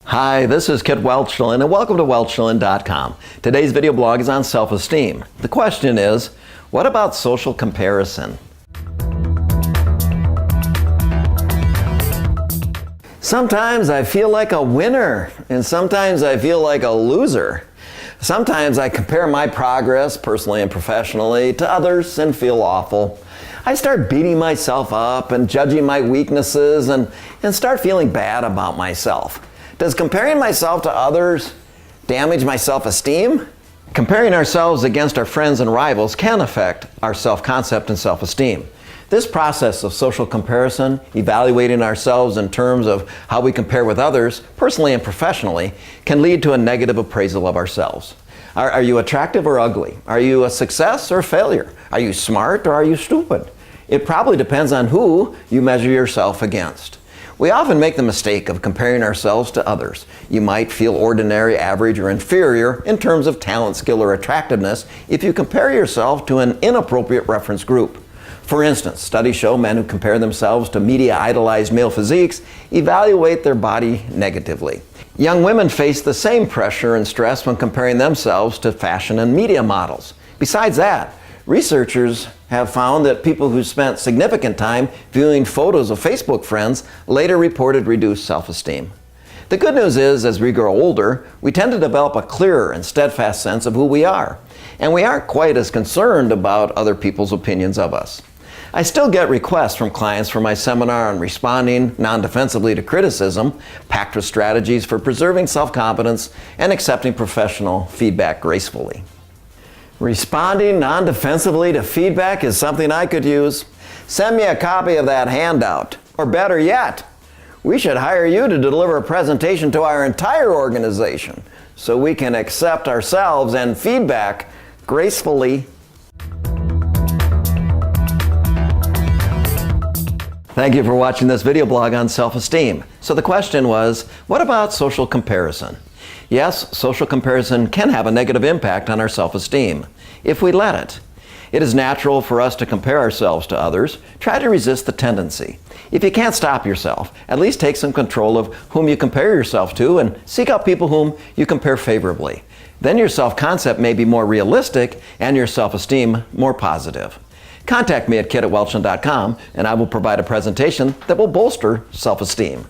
Hi, this is Kit Welchlin and welcome to Welchlin.com. Today's video blog is on self-esteem. The question is, what about social comparison? Sometimes I feel like a winner and sometimes I feel like a loser. Sometimes I compare my progress, personally and professionally, to others and feel awful. I start beating myself up and judging my weaknesses and start feeling bad about myself. Does comparing myself to others damage my self-esteem? Comparing ourselves against our friends and rivals can affect our self-concept and self-esteem. This process of social comparison, evaluating ourselves in terms of how we compare with others, personally and professionally, can lead to a negative appraisal of ourselves. Are you attractive or ugly? Are you a success or a failure? Are you smart or are you stupid? It probably depends on who you measure yourself against. We often make the mistake of comparing ourselves to others. You might feel ordinary, average, or inferior in terms of talent, skill, or attractiveness if you compare yourself to an inappropriate reference group. For instance, studies show men who compare themselves to media-idolized male physiques evaluate their body negatively. Young women face the same pressure and stress when comparing themselves to fashion and media models. Besides that, researchers have found that people who spent significant time viewing photos of Facebook friends later reported reduced self-esteem. The good news is, as we grow older, we tend to develop a clearer and steadfast sense of who we are, and we aren't quite as concerned about other people's opinions of us. I still get requests from clients for my seminar on responding non-defensively to criticism, packed with strategies for preserving self-confidence and accepting professional feedback gracefully. Responding non-defensively to feedback is something I could use. Send me a copy of that handout. Or better yet, we should hire you to deliver a presentation to our entire organization so we can accept ourselves and feedback gracefully. Thank you for watching this video blog on self-esteem. So the question was, what about social comparison? Yes, social comparison can have a negative impact on our self-esteem, if we let it. It is natural for us to compare ourselves to others. Try to resist the tendency. If you can't stop yourself, at least take some control of whom you compare yourself to and seek out people whom you compare favorably. Then your self-concept may be more realistic and your self-esteem more positive. Contact me at kit@welchlin.com and I will provide a presentation that will bolster self-esteem.